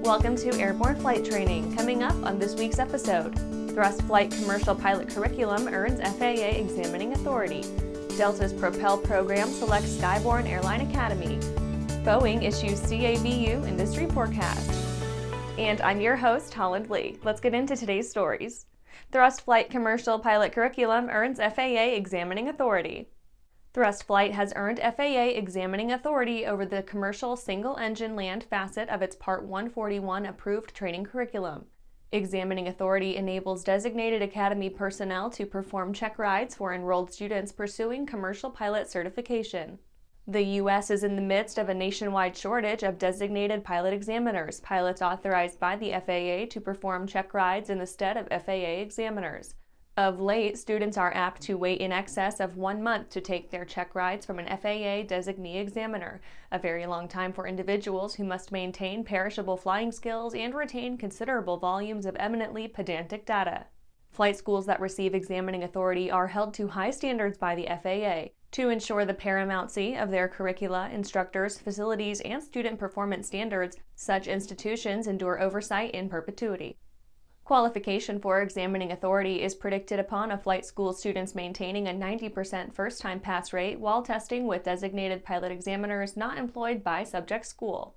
Welcome to Airborne Flight Training. Coming up on this week's episode, Thrust Flight Commercial Pilot Curriculum earns FAA Examining Authority. Delta's Propel program selects Skyborne Airline Academy. Boeing issues CABU Industry Forecast. And I'm your host, Holland Lee. Let's get into today's stories. Thrust Flight Commercial Pilot Curriculum earns FAA Examining Authority. Thrust Flight has earned FAA Examining Authority over the commercial single-engine land facet of its Part 141 approved training curriculum. Examining Authority enables designated Academy personnel to perform check rides for enrolled students pursuing commercial pilot certification. The U.S. is in the midst of a nationwide shortage of designated pilot examiners, pilots authorized by the FAA to perform check rides in the stead of FAA examiners. Of late, students are apt to wait in excess of 1 month to take their check rides from an FAA designee examiner, a very long time for individuals who must maintain perishable flying skills and retain considerable volumes of eminently pedantic data. Flight schools that receive examining authority are held to high standards by the FAA to ensure the paramountcy of their curricula, instructors, facilities, and student performance standards. Such institutions endure oversight in perpetuity. Qualification for examining authority is predicted upon a flight school students maintaining a 90% first-time pass rate while testing with designated pilot examiners not employed by subject school.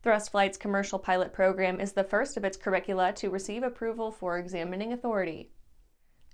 Thrust Flight's commercial pilot program is the first of its curricula to receive approval for examining authority.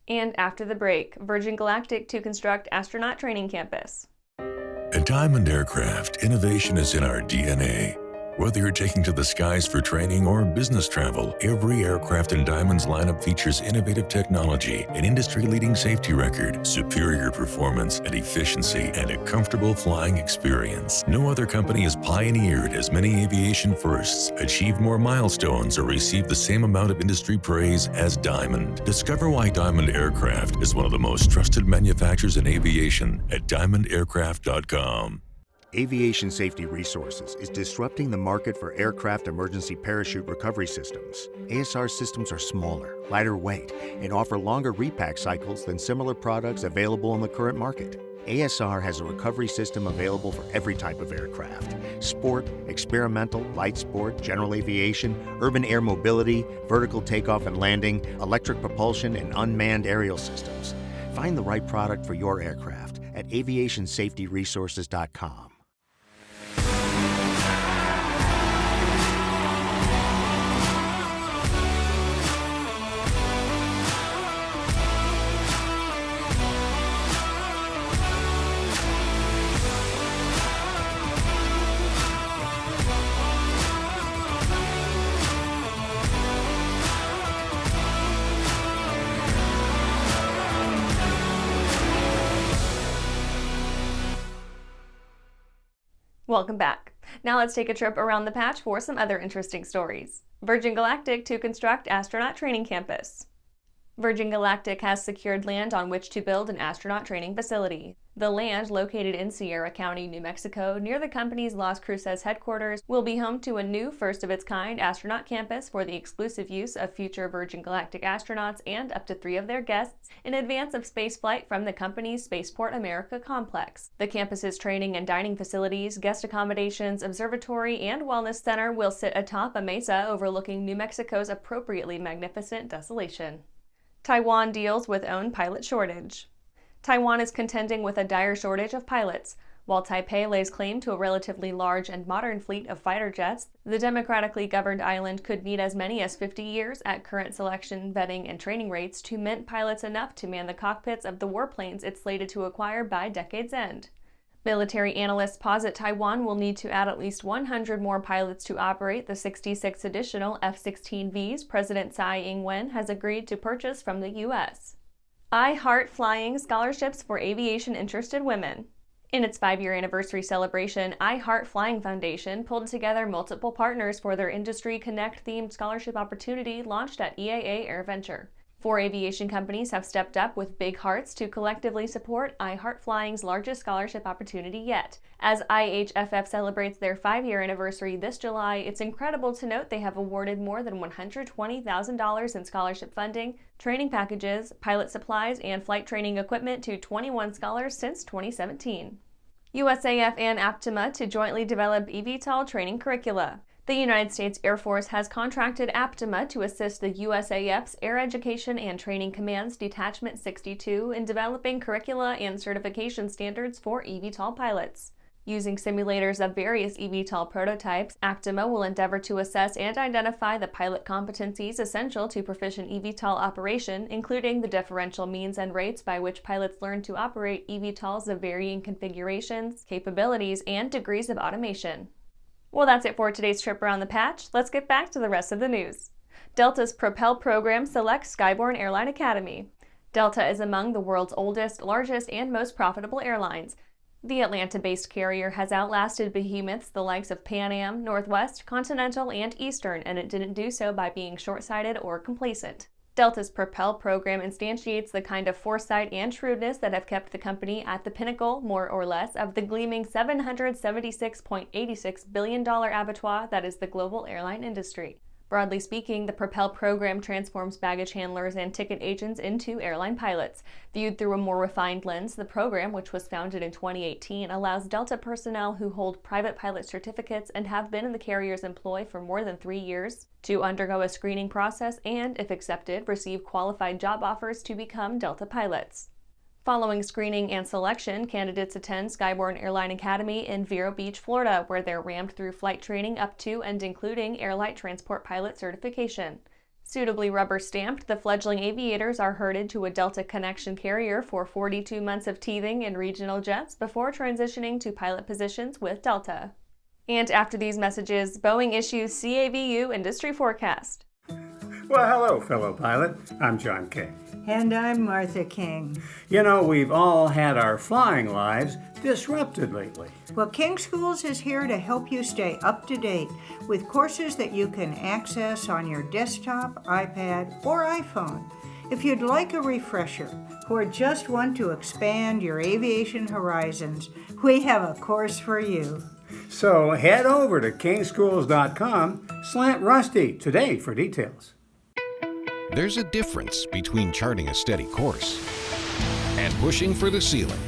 And after the break, Virgin Galactic to construct Astronaut Training Campus. At Diamond Aircraft, innovation is in our DNA. Whether you're taking to the skies for training or business travel, every aircraft in Diamond's lineup features innovative technology, an industry-leading safety record, superior performance and efficiency, and a comfortable flying experience. No other company has pioneered as many aviation firsts, achieved more milestones, or received the same amount of industry praise as Diamond. Discover why Diamond Aircraft is one of the most trusted manufacturers in aviation at diamondaircraft.com. Aviation Safety Resources is disrupting the market for aircraft emergency parachute recovery systems. ASR systems are smaller, lighter weight, and offer longer repack cycles than similar products available in the current market. ASR has a recovery system available for every type of aircraft: sport, experimental, light sport, general aviation, urban air mobility, vertical takeoff and landing, electric propulsion, and unmanned aerial systems. Find the right product for your aircraft at aviationsafetyresources.com. Welcome back. Now let's take a trip around the patch for some other interesting stories. Virgin Galactic to construct Astronaut Training Campus. Virgin Galactic has secured land on which to build an astronaut training facility. The land, located in Sierra County, New Mexico, near the company's Las Cruces headquarters, will be home to a new first-of-its-kind astronaut campus for the exclusive use of future Virgin Galactic astronauts and up to 3 of their guests in advance of spaceflight from the company's Spaceport America complex. The campus's training and dining facilities, guest accommodations, observatory, and wellness center will sit atop a mesa overlooking New Mexico's appropriately magnificent desolation. Taiwan deals with own pilot shortage. Taiwan is contending with a dire shortage of pilots. While Taipei lays claim to a relatively large and modern fleet of fighter jets, the democratically governed island could need as many as 50 years at current selection, vetting, and training rates to mint pilots enough to man the cockpits of the warplanes it's slated to acquire by decade's end. Military analysts posit Taiwan will need to add at least 100 more pilots to operate the 66 additional F-16Vs President Tsai Ing-wen has agreed to purchase from the U.S. Hart Flying Scholarships for Aviation-Interested Women. In its 5-year anniversary celebration, Hart Flying Foundation pulled together multiple partners for their Industry Connect-themed scholarship opportunity launched at EAA AirVenture. 4 aviation companies have stepped up with big hearts to collectively support Hart Flying's largest scholarship opportunity yet. As IHFF celebrates their 5-year anniversary this July, it's incredible to note they have awarded more than $120,000 in scholarship funding, training packages, pilot supplies, and flight training equipment to 21 scholars since 2017. USAF and Aptima to jointly develop eVTOL training curricula. The United States Air Force has contracted Aptima to assist the USAF's Air Education and Training Command's Detachment 62 in developing curricula and certification standards for eVTOL pilots. Using simulators of various eVTOL prototypes, Aptima will endeavor to assess and identify the pilot competencies essential to proficient eVTOL operation, including the differential means and rates by which pilots learn to operate eVTOLs of varying configurations, capabilities, and degrees of automation. Well, that's it for today's trip around the patch. Let's get back to the rest of the news. Delta's Propel program selects Skyborne Airline Academy. Delta is among the world's oldest, largest, and most profitable airlines. The Atlanta-based carrier has outlasted behemoths the likes of Pan Am, Northwest, Continental, and Eastern, and it didn't do so by being short-sighted or complacent. Delta's Propel program instantiates the kind of foresight and shrewdness that have kept the company at the pinnacle, more or less, of the gleaming $776.86 billion abattoir that is the global airline industry. Broadly speaking, the Propel program transforms baggage handlers and ticket agents into airline pilots. Viewed through a more refined lens, the program, which was founded in 2018, allows Delta personnel who hold private pilot certificates and have been in the carrier's employ for more than 3 years to undergo a screening process and, if accepted, receive qualified job offers to become Delta pilots. Following screening and selection, candidates attend Skyborne Airline Academy in Vero Beach, Florida, where they're rammed through flight training up to and including air light transport pilot certification. Suitably rubber-stamped, the fledgling aviators are herded to a Delta Connection carrier for 42 months of teething in regional jets before transitioning to pilot positions with Delta. And after these messages, Boeing issues CAVU Industry Forecast. Well, hello, fellow pilot. I'm John King. And I'm Martha King. You know, we've all had our flying lives disrupted lately. Well, King Schools is here to help you stay up to date with courses that you can access on your desktop, iPad, or iPhone. If you'd like a refresher or just want to expand your aviation horizons, we have a course for you. So head over to kingschools.com/Rusty today for details. There's a difference between charting a steady course and pushing for the ceiling.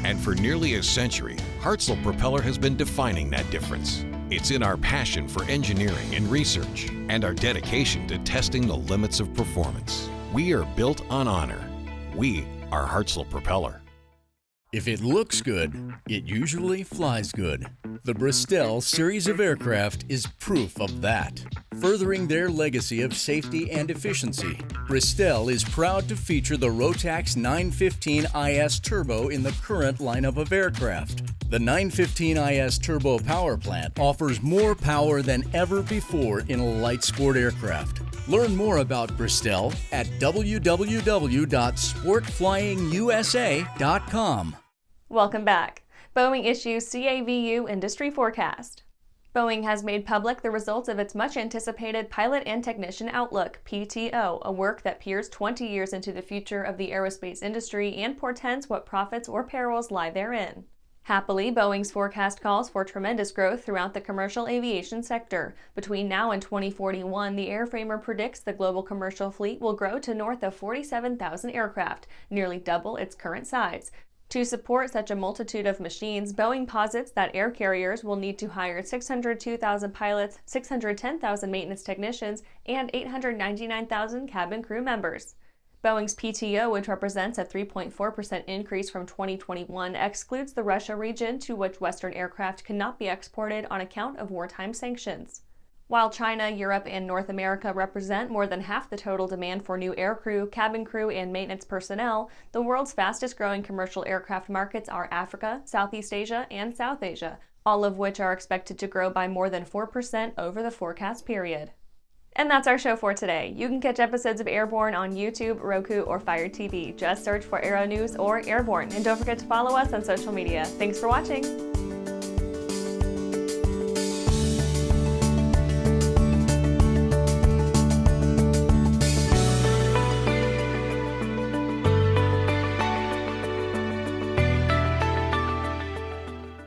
And for nearly a century, Hartzell Propeller has been defining that difference. It's in our passion for engineering and research and our dedication to testing the limits of performance. We are built on honor. We are Hartzell Propeller. If it looks good, it usually flies good. The Bristol series of aircraft is proof of that. Furthering their legacy of safety and efficiency, Bristol is proud to feature the Rotax 915 IS Turbo in the current lineup of aircraft. The 915 IS Turbo power plant offers more power than ever before in a light sport aircraft. Learn more about Bristol at www.sportflyingusa.com. Welcome back. Boeing issues CAVU Industry Forecast. Boeing has made public the results of its much-anticipated Pilot and Technician Outlook, PTO, a work that peers 20 years into the future of the aerospace industry and portends what profits or perils lie therein. Happily, Boeing's forecast calls for tremendous growth throughout the commercial aviation sector. Between now and 2041, the airframer predicts the global commercial fleet will grow to north of 47,000 aircraft, nearly double its current size. To support such a multitude of machines, Boeing posits that air carriers will need to hire 602,000 pilots, 610,000 maintenance technicians, and 899,000 cabin crew members. Boeing's PTO, which represents a 3.4% increase from 2021, excludes the Russia region to which Western aircraft cannot be exported on account of wartime sanctions. While China, Europe, and North America represent more than half the total demand for new aircrew, cabin crew, and maintenance personnel, the world's fastest-growing commercial aircraft markets are Africa, Southeast Asia, and South Asia, all of which are expected to grow by more than 4% over the forecast period. And that's our show for today. You can catch episodes of Airborne on YouTube, Roku, or Fire TV. Just search for Aero-News or Airborne, and don't forget to follow us on social media. Thanks for watching!